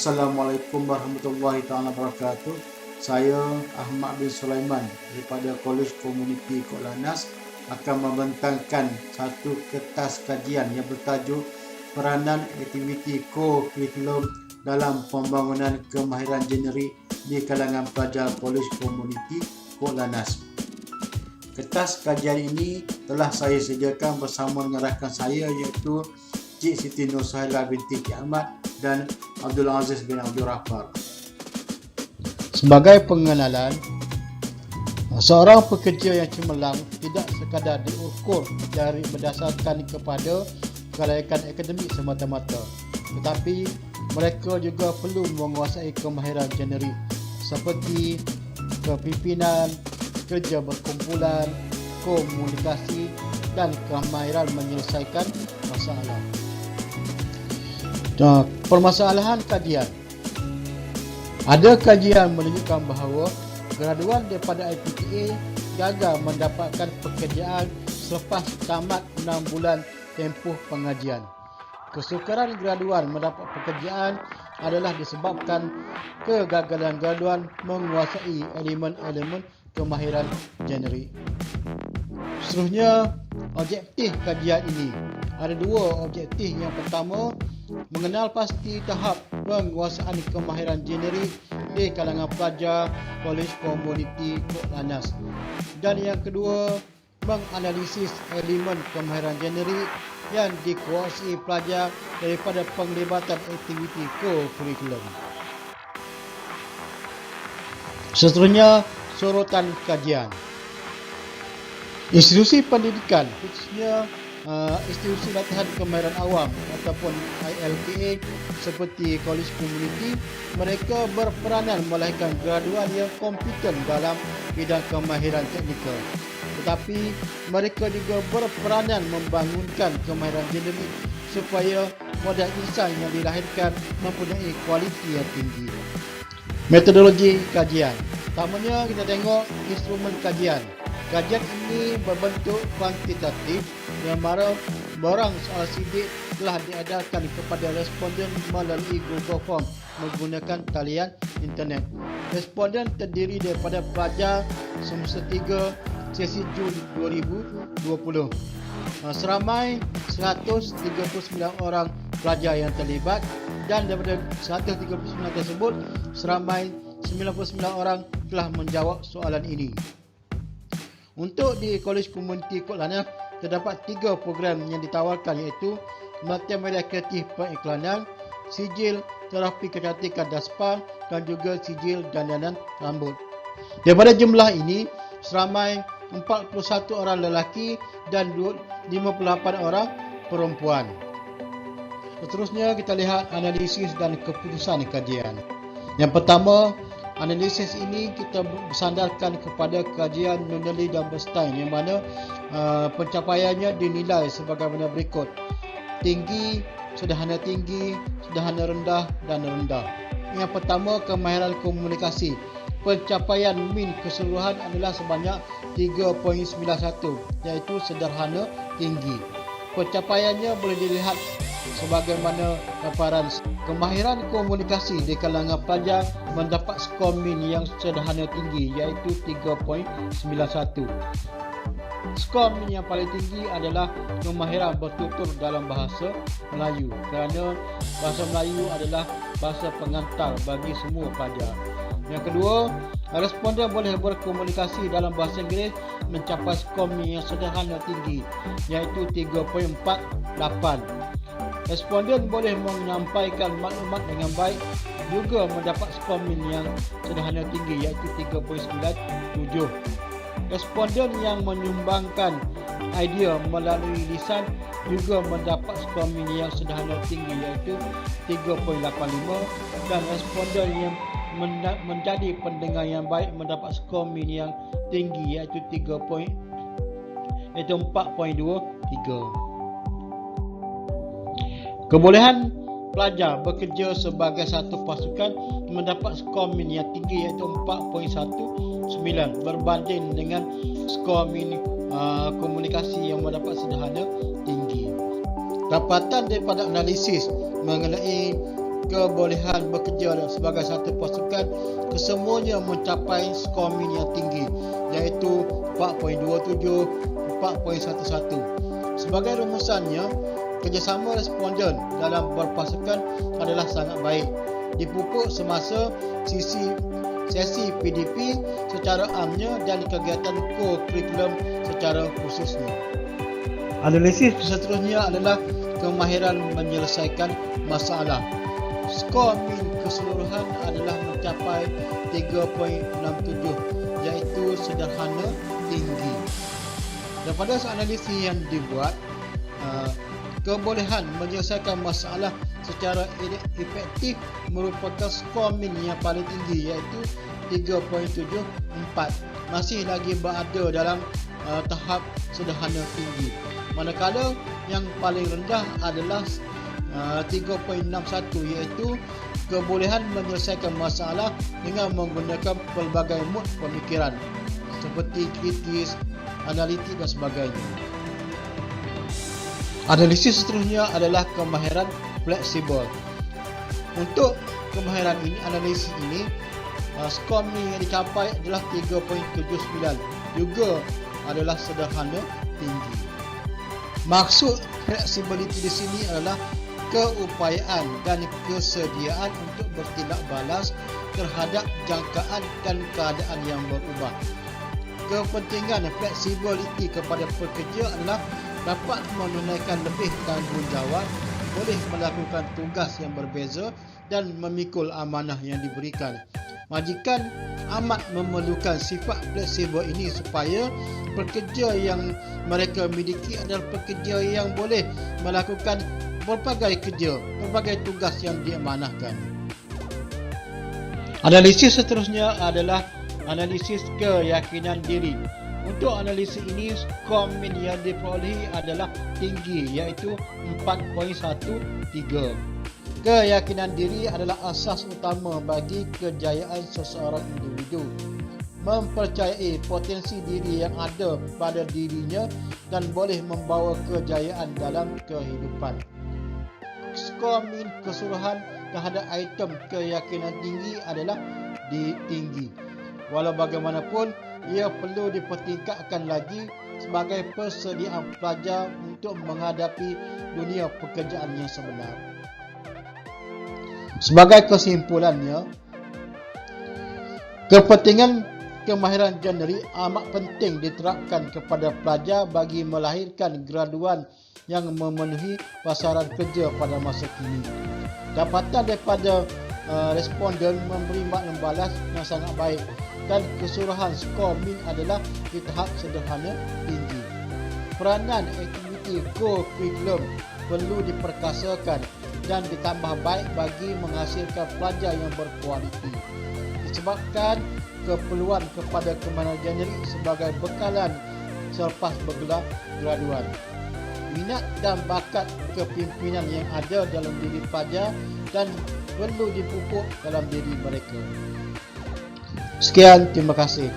Assalamualaikum warahmatullahi taala wabarakatuh. Saya Ahmad bin Sulaiman daripada College Community Kok Lanaz akan membentangkan satu kertas kajian yang bertajuk Peranan Aktiviti Co-Curriculum dalam Pembangunan Kemahiran Generik di kalangan pelajar College Community Kok Lanaz. Kertas kajian ini telah saya sediakan bersama dengan rakan saya iaitu Cik Siti Nur Sahila binti Cik Ahmad dan Abdul Aziz bin Abdul Rahfar. Sebagai pengenalan, seorang pekerja yang cemerlang tidak sekadar diukur dari berdasarkan kepada kelayakan akademik semata-mata, tetapi mereka juga perlu menguasai kemahiran generik seperti kepimpinan, kerja berkumpulan, komunikasi dan kemahiran menyelesaikan masalah. Permasalahan kajian. Ada kajian menunjukkan bahawa graduan daripada IPTA gagal mendapatkan pekerjaan selepas tamat 6 bulan tempoh pengajian. Kesukaran graduan mendapat pekerjaan adalah disebabkan kegagalan graduan menguasai elemen-elemen kemahiran generik. Seterusnya, objektif kajian ini. Ada dua objektif. Yang pertama, mengenal pasti tahap penguasaan kemahiran generik di kalangan pelajar College Community Kok Lanaz. Dan yang kedua, menganalisis elemen kemahiran generik yang dikuasai pelajar daripada penglibatan aktiviti co-curriculum. Seterusnya, sorotan kajian. Institusi pendidikan, khususnya institusi latihan kemahiran awam ataupun ILTA seperti College Community, mereka berperanan melahirkan graduan yang kompeten dalam bidang kemahiran teknikal. Tetapi mereka juga berperanan membangunkan kemahiran generik supaya modal insan yang dilahirkan mempunyai kualiti yang tinggi. Metodologi kajian. Pertamanya kita tengok instrumen kajian. Kajian ini berbentuk kuantitatif yang mana barang soal sidik telah diadakan kepada responden melalui Google Form menggunakan talian internet. Responden terdiri daripada pelajar semester 3 sesi Jun 2020. Seramai 139 orang pelajar yang terlibat dan daripada 139 tersebut seramai 99 orang telah menjawab soalan ini. Untuk di College Community Kok Lanaz terdapat 3 program yang ditawarkan iaitu Multimedia Kreatif Periklanan, Sijil Terapi Kecantikan Daspa dan juga Sijil Dandanan Rambut. Daripada jumlah ini, seramai 41 orang lelaki dan 58 orang perempuan. Seterusnya kita lihat analisis dan keputusan kajian. Yang pertama, analisis ini kita bersandarkan kepada kajian Nunnally dan Bernstein yang mana pencapaiannya dinilai sebagaimana berikut: tinggi, sederhana rendah dan rendah. Yang pertama, kemahiran komunikasi. Pencapaian min keseluruhan adalah sebanyak 3.91 iaitu sederhana tinggi. Pencapaiannya boleh dilihat sebagaimana paparan. Kemahiran komunikasi di kalangan pelajar mendapat skor min yang sederhana tinggi iaitu 3.91. Skor min yang paling tinggi adalah kemahiran bertutur dalam bahasa Melayu kerana bahasa Melayu adalah bahasa pengantar bagi semua pelajar. Yang kedua, responden boleh berkomunikasi dalam bahasa Inggeris mencapai skor min yang sederhana tinggi iaitu 3.48. Responden boleh menyampaikan maklumat dengan baik juga mendapat skor min yang sederhana tinggi iaitu 3.97. Responden yang menyumbangkan idea melalui lisan juga mendapat skor min yang sederhana tinggi iaitu 3.85 dan responden yang menjadi pendengar yang baik mendapat skor min yang tinggi iaitu 4.23. Kebolehan pelajar bekerja sebagai satu pasukan mendapat skor min yang tinggi iaitu 4.19 berbanding dengan skor min komunikasi yang mendapat sederhana tinggi. Dapatan daripada analisis mengenai kebolehan bekerja sebagai satu pasukan kesemuanya mencapai skor min yang tinggi, iaitu 4.27, 4.11. Sebagai rumusannya, kerjasama responden dalam berpasukan adalah sangat baik, dipupuk semasa sesi PDP secara amnya dan kegiatan core curriculum secara khususnya. Analisis seterusnya adalah kemahiran menyelesaikan masalah. Skor min keseluruhan adalah mencapai 3.67, iaitu sederhana tinggi. Daripada analisis yang dibuat, kebolehan menyelesaikan masalah secara efektif merupakan skor min yang paling tinggi, iaitu 3.74. Masih lagi berada dalam tahap sederhana tinggi. Manakala yang paling rendah adalah 3.61, iaitu kebolehan menyelesaikan masalah dengan menggunakan pelbagai mod pemikiran seperti kritis, analitik dan sebagainya. Analisis seterusnya adalah kemahiran fleksibel. Untuk kemahiran ini, analisis ini, skor min yang dicapai adalah 3.79, juga adalah sederhana tinggi. Maksud flexibility di sini adalah keupayaan dan kesediaan untuk bertindak balas terhadap jangkaan dan keadaan yang berubah. Kepentingan flexibility kepada pekerja adalah dapat menunaikan lebih tanggungjawab, boleh melakukan tugas yang berbeza dan memikul amanah yang diberikan. Majikan amat memerlukan sifat fleksibel ini supaya pekerja yang mereka miliki adalah pekerja yang boleh melakukan berbagai tugas yang diamanahkan. Analisis seterusnya adalah analisis keyakinan diri. Untuk analisis ini, skor min yang diperolehi adalah tinggi, iaitu 4.13. Keyakinan diri adalah asas utama bagi kejayaan seseorang individu. Mempercayai potensi diri yang ada pada dirinya dan boleh membawa kejayaan dalam kehidupan. Skor min keseluruhan terhadap item keyakinan tinggi adalah tinggi. Walau bagaimanapun, ia perlu dipertingkatkan lagi sebagai persediaan pelajar untuk menghadapi dunia pekerjaan yang sebenar. Sebagai kesimpulannya, kepentingan kemahiran generik amat penting diterapkan kepada pelajar bagi melahirkan graduan yang memenuhi pasaran kerja pada masa kini. Dapatan daripada responden memberi makna balas yang sangat baik dan keseluruhan skor min adalah di tahap sederhana tinggi. Peranan aktiviti core curriculum perlu diperkasakan dan ditambah baik bagi menghasilkan pelajar yang berkualiti. Disebabkan keperluan kepada kemahiran generik sebagai bekalan selepas bergelar graduan. Minat dan bakat kepimpinan yang ada dalam diri pelajar dan perlu dipupuk dalam diri mereka. Sekian, terima kasih.